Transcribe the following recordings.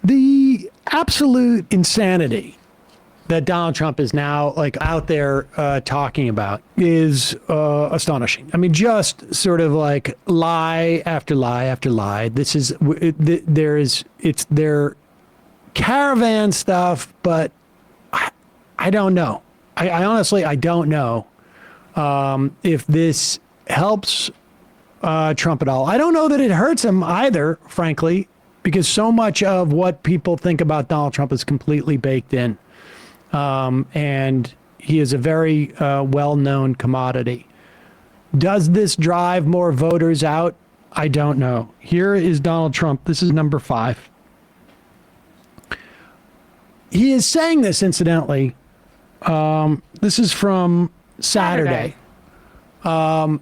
The absolute insanity that Donald Trump is now like out there talking about is astonishing. I mean, just sort of like lie after lie after lie. This is it's their caravan stuff, but I don't know. I honestly I don't know if this helps Trump at all. I don't know that it hurts him either, frankly, because so much of what people think about Donald Trump is completely baked in. And he is a very well-known commodity. Does this drive more voters out? I don't know. Here is Donald Trump. This is number 5. He is saying this, incidentally. This is from Saturday. 2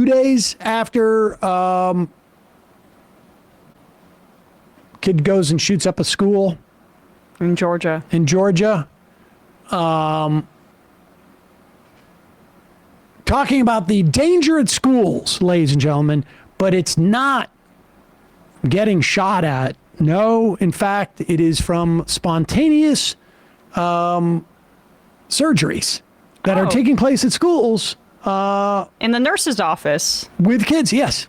days after kid goes and shoots up a school in Georgia. Talking about the danger at schools, ladies and gentlemen, but it's not getting shot at. No, in fact, it is from spontaneous surgeries that are taking place at schools. In the nurse's office. With kids, yes.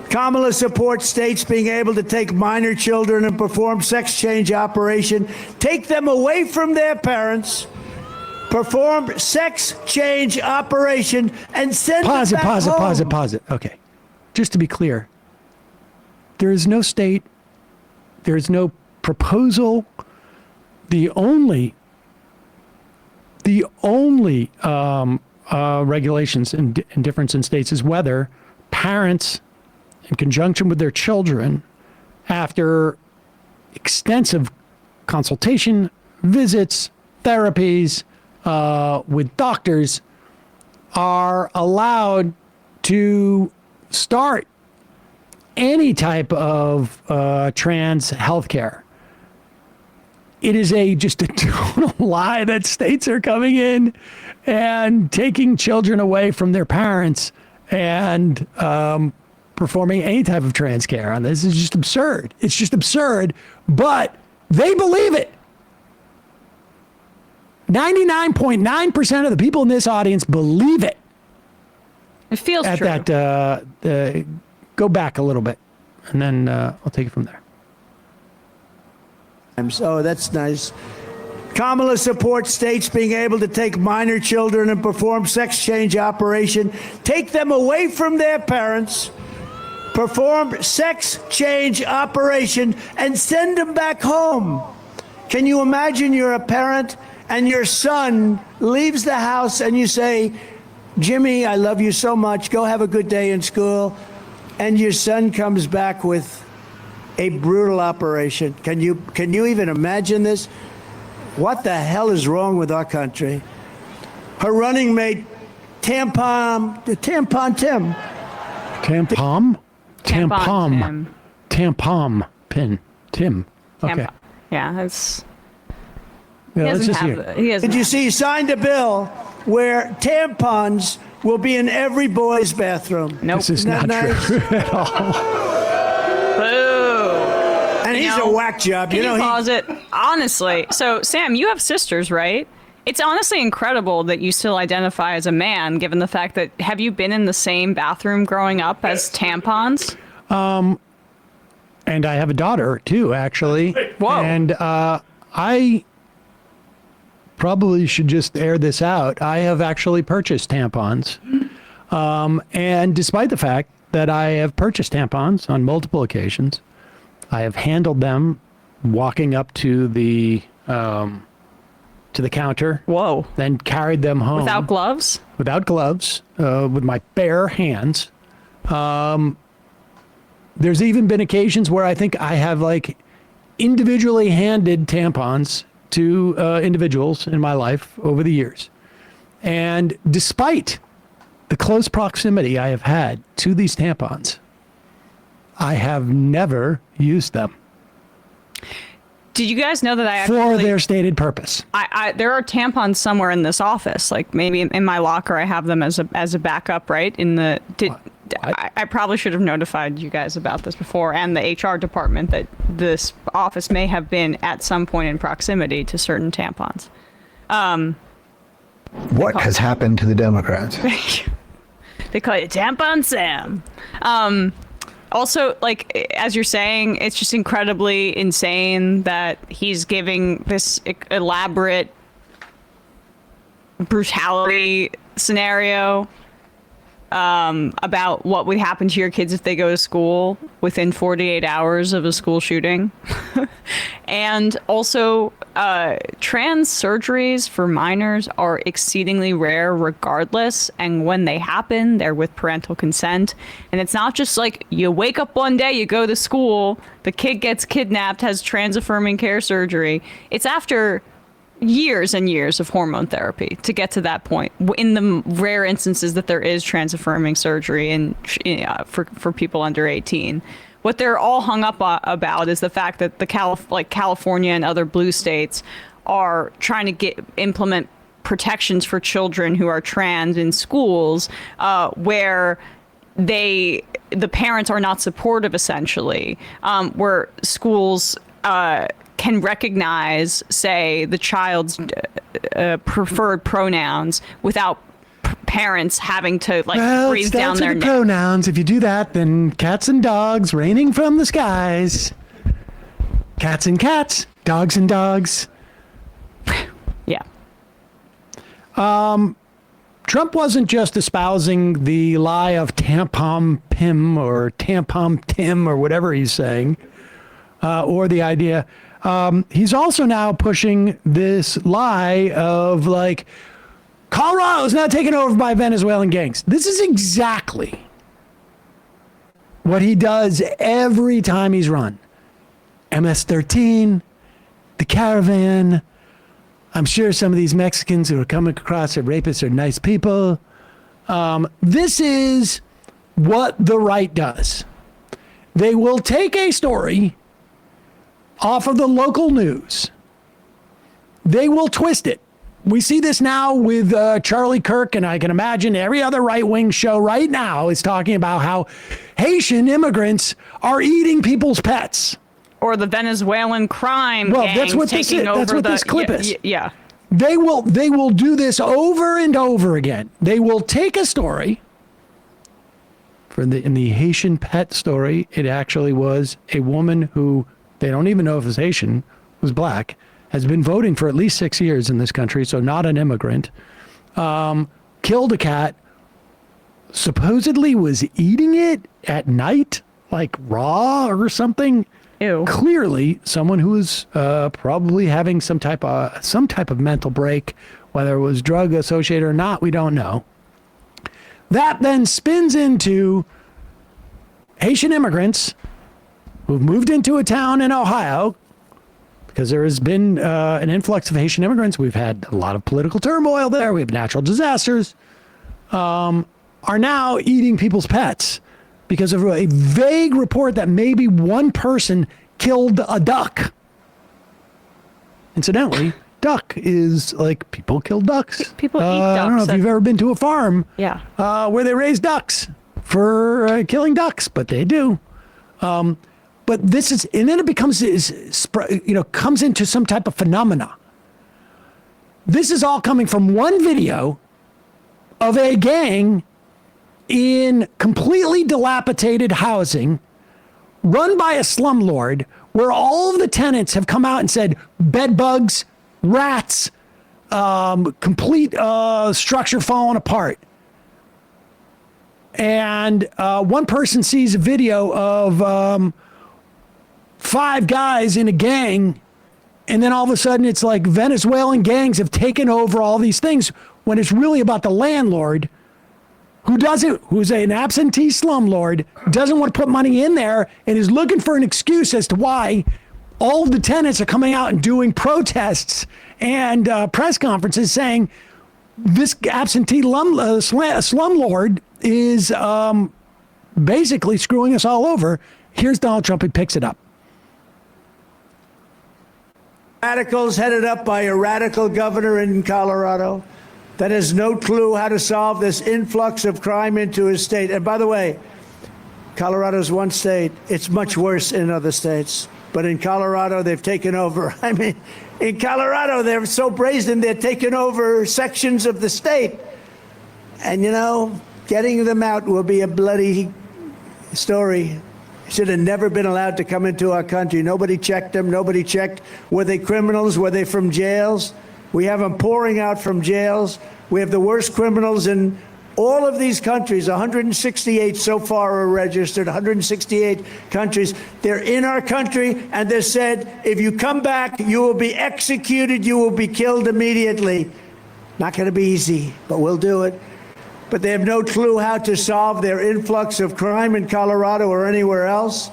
Kamala supports states being able to take minor children and perform sex change operation, take them away from their parents, perform sex change operation, and send them back home. Pause it. Okay. Just to be clear, there is no state, there is no proposal. The only regulations and difference in states is whether parents, in conjunction with their children, after extensive consultation, visits, therapies with doctors, are allowed to start any type of trans healthcare. It is just a total lie that states are coming in and taking children away from their parents and performing any type of trans care on this. Is just absurd. It's just absurd, but they believe it. 99.9% of the people in this audience believe it. It feels true. At that, go back a little bit, and then I'll take it from there. Oh, that's nice. Kamala supports states being able to take minor children and perform sex change operation, take them away from their parents, perform sex change operation, and send them back home. Can you imagine you're a parent and your son leaves the house and you say, Jimmy, I love you so much. Go have a good day in school. And your son comes back with a brutal operation. Can you even imagine this? What the hell is wrong with our country? Her running mate, Tampon Tim. Okay. Yeah, that's. Did you see he signed a bill where tampons will be in every boy's bathroom? Nope. This is not true at all. And he's a whack job. Can you pause it? Honestly. So, Sam, you have sisters, right? It's honestly incredible that you still identify as a man, given the fact that, have you been in the same bathroom growing up as tampons? And I have a daughter, too, actually. Whoa. And I probably should just air this out. I have actually purchased tampons. And despite the fact that I have purchased tampons on multiple occasions, I have handled them walking up to the counter. Whoa. Then carried them home. Without gloves? Without gloves, with my bare hands. There's even been occasions where I think I have like individually handed tampons to individuals in my life over the years. And despite the close proximity I have had to these tampons, I have never used them. Did you guys know that I for their stated purpose? There are tampons somewhere in this office, like maybe in my locker. I have them as a backup, right? I probably should have notified you guys about this before, and the HR department, that this office may have been at some point in proximity to certain tampons. What has happened to the Democrats? They call it Tampon Sam. Also, like, as you're saying, it's just incredibly insane that he's giving this elaborate brutality scenario about what would happen to your kids if they go to school within 48 hours of a school shooting. And also, trans surgeries for minors are exceedingly rare regardless, and when they happen, they're with parental consent. And it's not just like you wake up one day, you go to school, the kid gets kidnapped, has trans-affirming care surgery. It's after years and years of hormone therapy to get to that point, in the rare instances that there is trans-affirming surgery and for people under 18. What they're all hung up about is the fact that California and other blue states are trying to implement protections for children who are trans in schools, where the parents are not supportive, essentially, where schools can recognize, say, the child's preferred pronouns without parents having to breathe down their neck. Pronouns. If you do that, then cats and dogs raining from the skies. Cats and cats, dogs and dogs. Yeah. Trump wasn't just espousing the lie of tampon Pim or tampon Tim or whatever he's saying, or the idea. He's also now pushing this lie of Colorado's not taken over by Venezuelan gangs. This is exactly what he does every time he's run. MS-13, the caravan. I'm sure some of these Mexicans who are coming across as rapists are nice people. This is what the right does. They will take a story off of the local news. They will twist it. We see this now with Charlie Kirk, and I can imagine every other right-wing show right now is talking about how Haitian immigrants are eating people's pets. Or the Venezuelan crime gangs that's what taking this, over that's what this clip is. Yeah. They will do this over and over again. They will take a story. In the Haitian pet story, it actually was a woman who, they don't even know if it's Haitian, was black, has been voting for at least 6 years in this country, so not an immigrant, killed a cat, supposedly was eating it at night, like raw or something. Ew. Clearly someone who was probably having some type of mental break, whether it was drug associated or not, we don't know. That then spins into Haitian immigrants who've moved into a town in Ohio, because there has been an influx of Haitian immigrants. We've had a lot of political turmoil there. We have natural disasters, are now eating people's pets because of a vague report that maybe one person killed a duck. Incidentally, duck is people kill ducks. People eat ducks. I don't know if you've ever been to a farm where they raise ducks for killing ducks, but they do. But this is, and then it becomes, comes into some type of phenomena. This is all coming from one video of a gang in completely dilapidated housing run by a slumlord, where all of the tenants have come out and said bed bugs, rats, complete structure falling apart. And one person sees a video of 5 guys in a gang, and then all of a sudden it's like Venezuelan gangs have taken over all these things, when it's really about the landlord who's an absentee slumlord, doesn't want to put money in there and is looking for an excuse as to why all of the tenants are coming out and doing protests and press conferences saying this absentee slumlord is basically screwing us all over. Here's Donald Trump. He picks it up. Radicals headed up by a radical governor in Colorado that has no clue how to solve this influx of crime into his state. And by the way, Colorado's one state. It's much worse in other states. But in Colorado, they've taken over. I mean, in Colorado, they're so brazen, they're taking over sections of the state. And, you know, getting them out will be a bloody story. Should have never been allowed to come into our country. Nobody checked them. Nobody checked. Were they criminals? Were they from jails? We have them pouring out from jails. We have the worst criminals in all of these countries. 168 so far are registered, 168 countries. They're in our country, and they said, if you come back, you will be executed, you will be killed immediately. Not going to be easy, but we'll do it. But they have no clue how to solve their influx of crime in Colorado or anywhere else.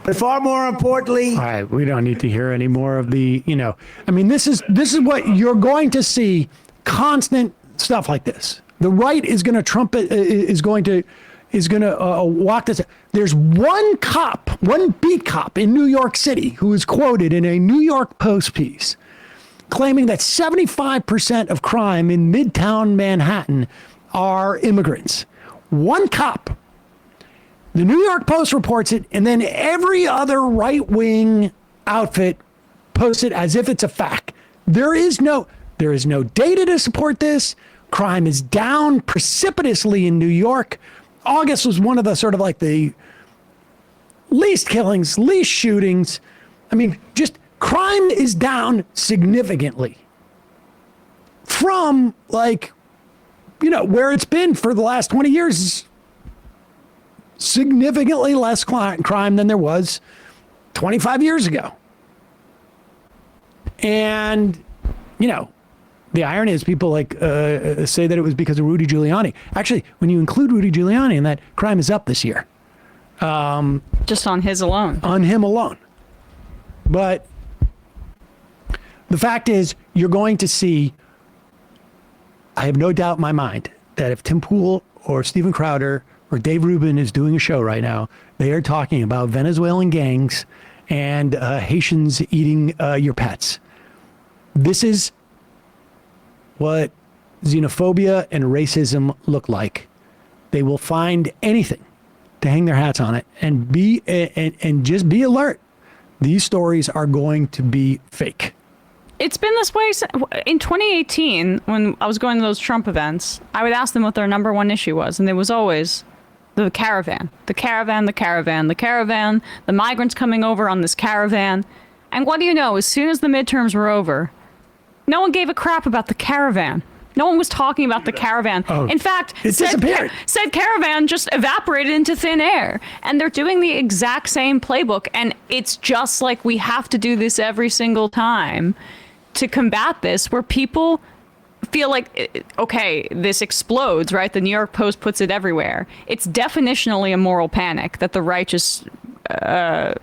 But far more importantly, all right, we don't need to hear any more of the, you know, I mean, this is what you're going to see, constant stuff like this. The right is going to trumpet, is going to walk this. There's one cop, one beat cop in New York City who is quoted in a New York Post piece claiming that 75% of crime in Midtown Manhattan are immigrants. One cop. The New York Post reports it, and then every other right-wing outfit posts it as if it's a fact. There is no data to support this. Crime is down precipitously in New York. August was one of the sort of like the least killings, least shootings. I mean, just crime is down significantly from, like, you know, where it's been for the last 20 years. Significantly less crime than there was 25 years ago. And, you know, the irony is people like say that it was because of Rudy Giuliani. Actually, when you include Rudy Giuliani in that, crime is up this year. Just on his alone. On him alone. But the fact is, you're going to see, I have no doubt in my mind, that if Tim Pool or Steven Crowder or Dave Rubin is doing a show right now, they are talking about Venezuelan gangs and Haitians eating your pets. This is what xenophobia and racism look like. They will find anything to hang their hats on it, and just be alert. These stories are going to be fake. It's been this way in 2018 when I was going to those Trump events. I would ask them what their number one issue was, and it was always the caravan, the caravan, the caravan, the caravan, the migrants coming over on this caravan. And what do you know? As soon as the midterms were over, no one gave a crap about the caravan. No one was talking about the caravan. Oh, in fact, it disappeared. Said caravan just evaporated into thin air. And they're doing the exact same playbook. And it's just like we have to do this every single time to combat this, where people feel like, okay, this explodes, right? The New York Post puts it everywhere. It's definitionally a moral panic that the right just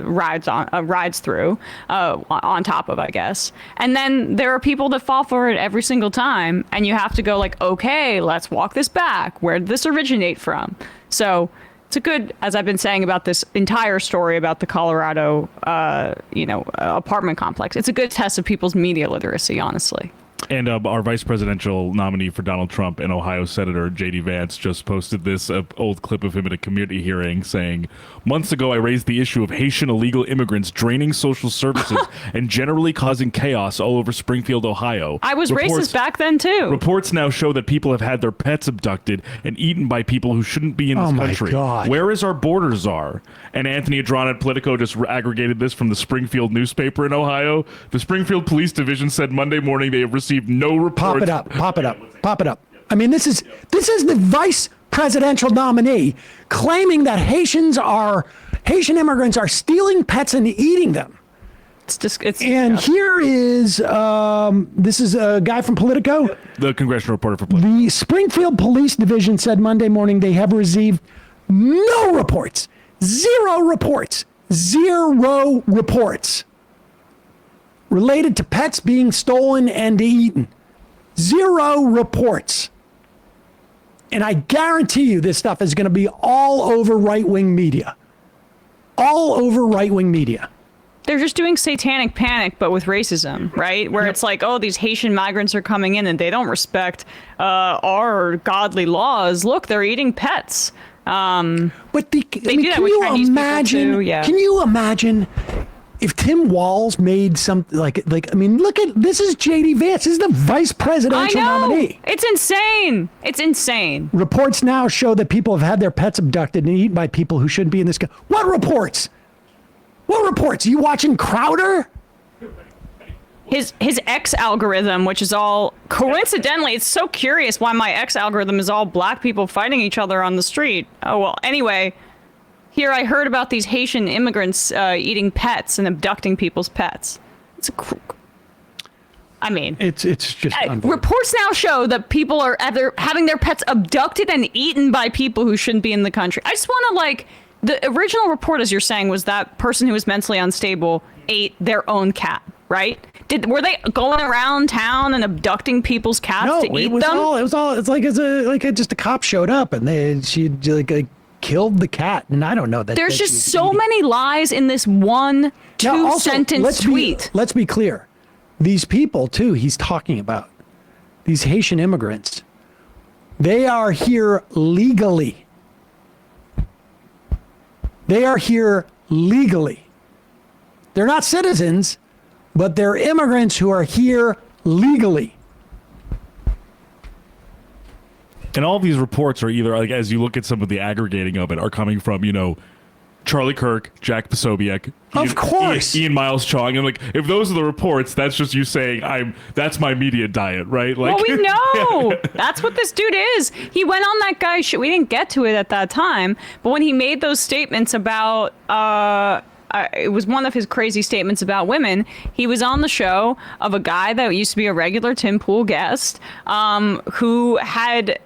rides through on top of, I guess. And then there are people that fall for it every single time, and you have to go like, okay, let's walk this back. Where did this originate from? So it's a good, as I've been saying about this entire story about the Colorado, apartment complex, it's a good test of people's media literacy, honestly. And our vice presidential nominee for Donald Trump and Ohio Senator J.D. Vance just posted this old clip of him at a community hearing saying, months ago, I raised the issue of Haitian illegal immigrants draining social services and generally causing chaos all over Springfield, Ohio. I was racist back then, too. Reports now show that people have had their pets abducted and eaten by people who shouldn't be in this country. God. Where is our border czar? And Anthony Adron at Politico just aggregated this from the Springfield newspaper in Ohio. The Springfield Police Division said Monday morning they have received no reports. Pop it up. I mean, this is the vice presidential nominee claiming that Haitian immigrants are stealing pets and eating them. Here is this is a guy from Politico, the congressional reporter for Politico. The Springfield Police Division said Monday morning they have received no reports, zero reports related to pets being stolen and eaten. Zero reports. And I guarantee you this stuff is going to be all over right-wing media. All over right-wing media. they're just doing satanic panic, but with racism, right? Where it's like, oh, these Haitian migrants are coming in and they don't respect our godly laws. Look, they're eating pets. But do that with Chinese people too, yeah. Can you imagine if Tim Walz made something like I mean, look at this is JD Vance. This is the vice presidential nominee. It's insane. It's insane. Reports now show that people have had their pets abducted and eaten by people who shouldn't be in this. What reports? What reports? Are you watching Crowder? His X algorithm, which is all coincidentally, it's so curious why my X algorithm is all black people fighting each other on the street. Oh well. Anyway. Here I heard about these Haitian immigrants eating pets and abducting people's pets. It's just reports now show that people are either having their pets abducted and eaten by people who shouldn't be in the country. I just want to the original report, as you're saying, was that person who was mentally unstable ate their own cat, right? Were they going around town and abducting people's cats to eat them? Just a cop showed up and she killed the cat, and I don't know that. There's just so many lies in this one two-sentence tweet. Let's be clear. These people, too, he's talking about, these Haitian immigrants, they are here legally. They are here legally. They're not citizens, but they're immigrants who are here legally. And all of these reports are either, like, as you look at some of the aggregating of it, are coming from, Charlie Kirk, Jack Posobiec, of course, Ian Miles Chong. And if those are the reports, that's just you saying that's my media diet, right? Well, we know that's what this dude is. He went on that guy's show. We didn't get to it at that time, but when he made those statements about it was one of his crazy statements about women. He was on the show of a guy that used to be a regular Tim Pool guest, who had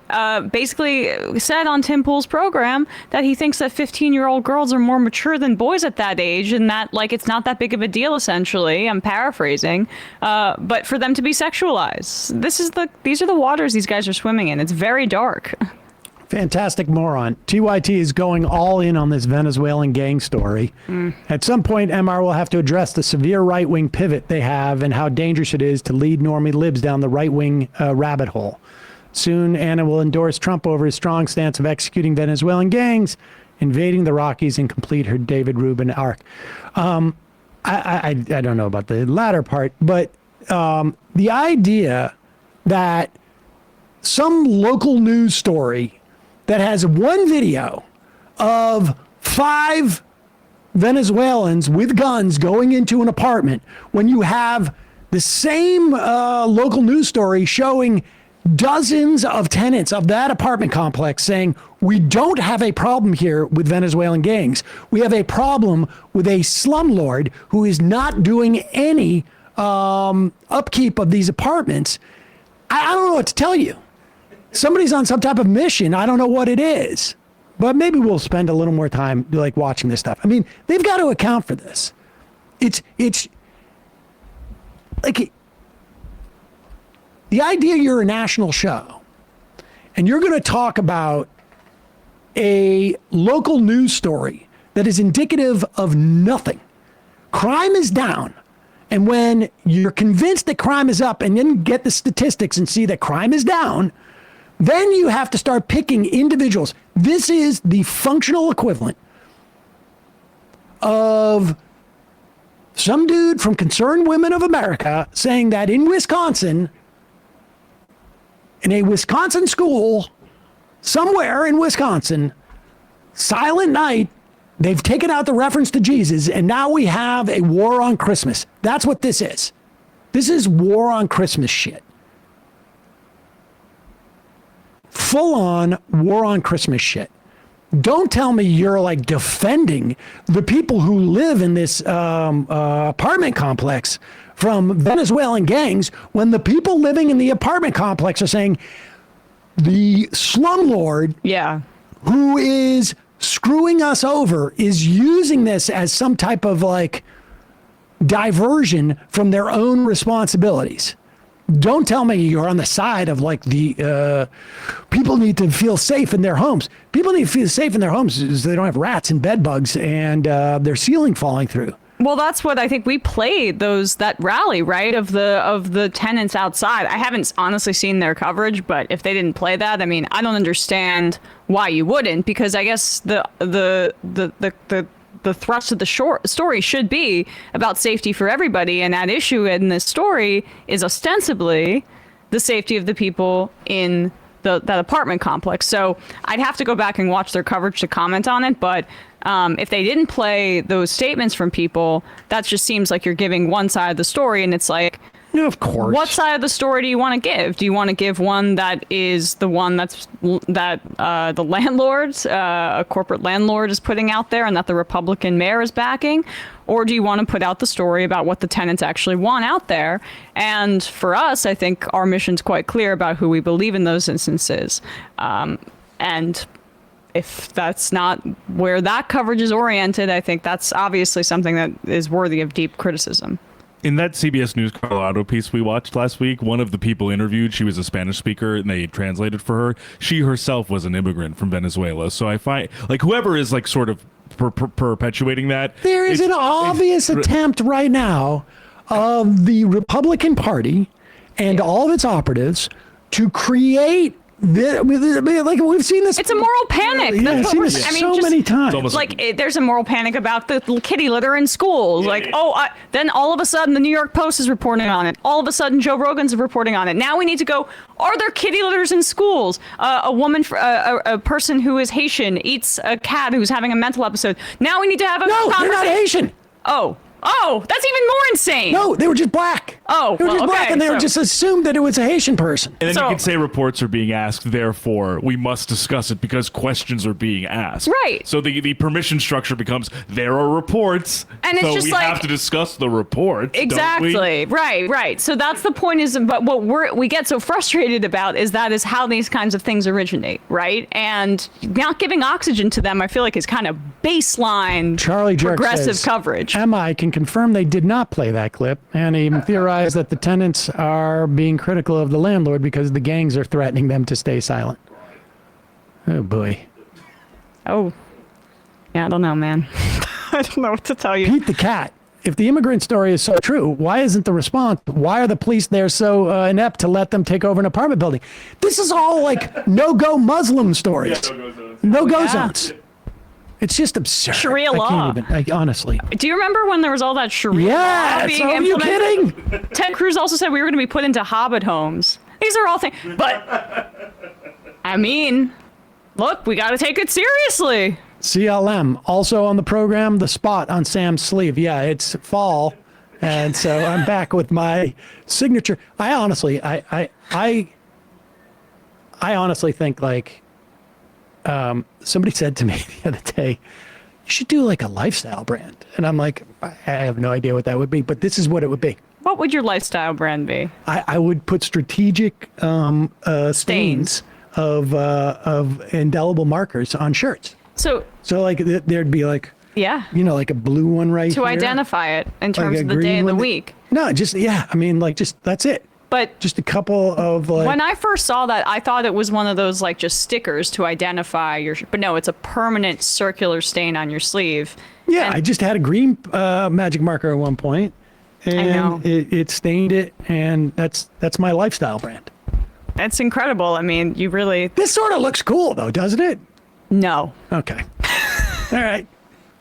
basically said on Tim Pool's program that he thinks that 15-year-old girls are more mature than boys at that age, and that it's not that big of a deal. Essentially, I'm paraphrasing, but for them to be sexualized, these are the waters these guys are swimming in. It's very dark. Fantastic moron. TYT is going all in on this Venezuelan gang story. At some point, MR will have to address the severe right-wing pivot they have and how dangerous it is to lead normie libs down the right-wing rabbit hole. Soon, Anna will endorse Trump over his strong stance of executing Venezuelan gangs, invading the Rockies, and complete her David Rubin arc. I don't know about the latter part, but the idea that some local news story that has one video of 5 Venezuelans with guns going into an apartment, when you have the same local news story showing dozens of tenants of that apartment complex saying, we don't have a problem here with Venezuelan gangs. We have a problem with a slumlord who is not doing any upkeep of these apartments. I don't know what to tell you. Somebody's on some type of mission. I don't know what it is, but maybe we'll spend a little more time watching this stuff. I mean, they've got to account for this. It's like the idea you're a national show and you're going to talk about a local news story that is indicative of nothing. Crime is down. And when you're convinced that crime is up and then get the statistics and see that crime is down, then you have to start picking individuals. This is the functional equivalent of some dude from Concerned Women of America saying that in Wisconsin, in a Wisconsin school, somewhere in Wisconsin, Silent Night, they've taken out the reference to Jesus, and now we have a war on Christmas. That's what this is. This is war on Christmas shit. Full-on war on Christmas shit. Don't tell me you're defending the people who live in this apartment complex from Venezuelan gangs when the people living in the apartment complex are saying the slumlord who is screwing us over is using this as some type of diversion from their own responsibilities. Don't tell me you're on the side of the people need to feel safe in their homes. People need to feel safe in their homes so they don't have rats and bed bugs and their ceiling falling through. Well, that's what I think we played that rally, right? Of the tenants outside. I haven't honestly seen their coverage, but if they didn't play that, I mean, I don't understand why you wouldn't, because I guess the thrust of the story should be about safety for everybody, and at issue in this story is ostensibly the safety of the people in that apartment complex. So I'd have to go back and watch their coverage to comment on it, but if they didn't play those statements from people, that just seems like you're giving one side of the story, and it's like, Yeah, of course. what side of the story do you want to give? Do you want to give one that is the one that the landlords, a corporate landlord, is putting out there, and that the Republican mayor is backing? Or do you want to put out the story about what the tenants actually want out there? And for us, I think our mission's quite clear about who we believe in those instances. And if that's not where that coverage is oriented, I think that's obviously something that is worthy of deep criticism. In that CBS News Colorado piece we watched last week, one of the people interviewed, she was a Spanish speaker, and they translated for her. She herself was an immigrant from Venezuela. So I find, like, whoever is, like, sort of perpetuating that. There is an obvious attempt right now of the Republican Party and all of its operatives to create like we've seen this. It's a moral panic. Yeah, I've seen this so many times. There's a moral panic about the kitty litter in schools. Then all of a sudden the New York Post is reporting on it. All of a sudden Joe Rogan's reporting on it. Now we need to go, are there kitty litters in schools? A person who is Haitian eats a cat who's having a mental episode. Now we need to have a No, conversation. they're not Haitian. Oh, that's even more insane. No, they were just black. Oh, they were just black, and they were just assumed that it was a Haitian person. And then you can say reports are being asked, therefore we must discuss it because questions are being asked. Right. So the permission structure becomes, there are reports, and it's so just we like, have to discuss the reports. Exactly. Don't we? Right. So that's the point. But what we get so frustrated about is how these kinds of things originate, right? And not giving oxygen to them, I feel like, is kind of baseline Charlie Jerk progressive says, coverage. MI can confirm they did not play that clip, and he theorized that the tenants are being critical of the landlord because the gangs are threatening them to stay silent. Oh boy. Oh, yeah, I don't know, man. I don't know what to tell you. Pete the cat. If the immigrant story is so true, why isn't the response? Why are the police there so inept to let them take over an apartment building? This is all like no-go Muslim stories. No-go zones. It's just absurd. Sharia law. I can't even, honestly. Do you remember when there was all that Sharia law being are you implemented? kidding? Ted Cruz also said we were going to be put into Hobbit homes. These are all things. But, I mean, look, we got to take it seriously. CLM. Also on the program, the spot on Sam's sleeve. Yeah, it's fall. And so I'm back with my signature. I honestly think, like, somebody said to me the other day, you should do like a lifestyle brand. And I'm like, I have no idea what that would be, but this is what it would be. What would your lifestyle brand be? I would put strategic stains of indelible markers on shirts. So like there'd be like, yeah, like a blue one right to here. identify it in terms like of the day of the week. No, just, I mean, like, just, that's it. But just a couple of like. When I first saw that, I thought it was one of those like just stickers to identify your. But no, it's a permanent circular stain on your sleeve. Yeah, I just had a green magic marker at one point, and I know. It stained it, and that's my lifestyle brand. That's incredible. I mean, you really. This sort of looks cool, though, doesn't it? No. Okay. All right.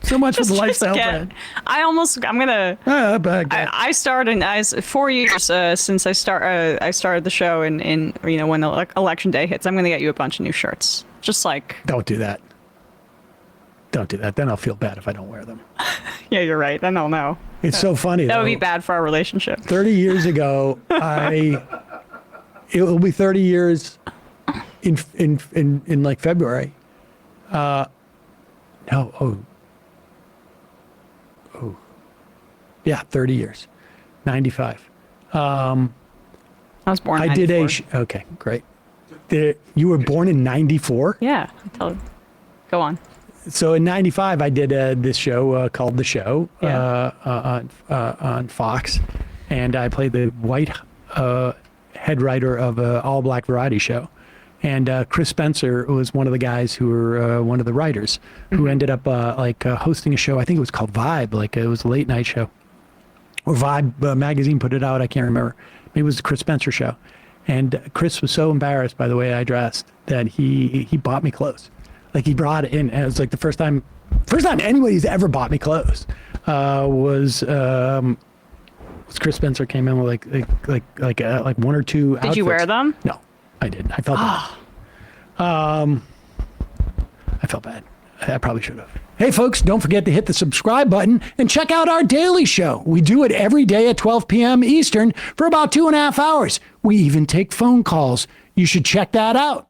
So much for the lifestyle brand. I'm gonna. I started 4 years since I started the show, and when the election day hits, I'm gonna get you a bunch of new shirts. Just like. Don't do that. Don't do that. Then I'll feel bad if I don't wear them. Yeah, you're right. Then I'll know. It's so funny. That though. would be bad for our relationship. 30 years ago, it will be 30 years in like February. Yeah, 30 years. 95. I was born in I 94. did okay, great. You were born in 94? Yeah. Go on. So in 95, I did this show called The Show on Fox. And I played the white head writer of an all-black variety show. And Chris Spencer was one of the guys who were one of the writers who ended up hosting a show. I think it was called Vibe, like it was a late night show. Or Vibe magazine put it out. I can't remember. Maybe it was the Chris Spencer show. And Chris was so embarrassed by the way I dressed that he bought me clothes. Like he brought it in. And it was like the first time anybody's ever bought me clothes was Chris Spencer came in with like one or two outfits. Did you wear them? No, I didn't. I felt bad. I felt bad. I probably should have. Hey, folks, don't forget to hit the subscribe button and check out our daily show. We do it every day at 12 p.m. Eastern for about 2.5 hours. We even take phone calls. You should check that out.